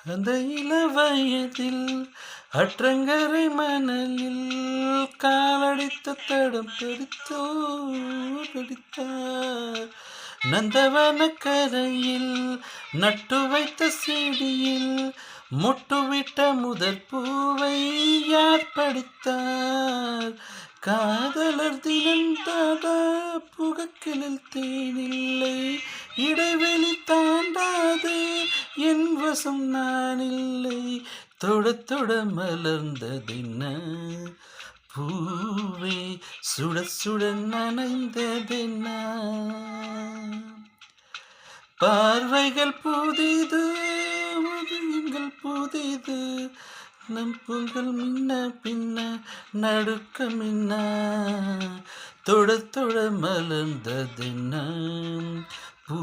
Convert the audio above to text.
அந்த இளவயதில் அற்றங்கரை மணலில் காலடித்த தடம் பிடித்தார். நந்தவன கரையில் நட்டு வைத்த செடியில் முட்டுவிட்ட முதற் பூவை யார் படித்தார்? காதலர் தினந்தாதா புகக்கிளில் தேனில்லை, இடைவெளி தாண்டாது என் வசம் நான் இல்லை. தொட தொட மலர்ந்ததென்ன பூவே, சுட சுட நனைந்ததென்ன. பார்வைகள் புதிது, உதயங்கள் புதிது, நம் புகழ் மின்ன பின்ன நடுக்க மின்ன. தொட தொட மலர்ந்ததென்ன பூ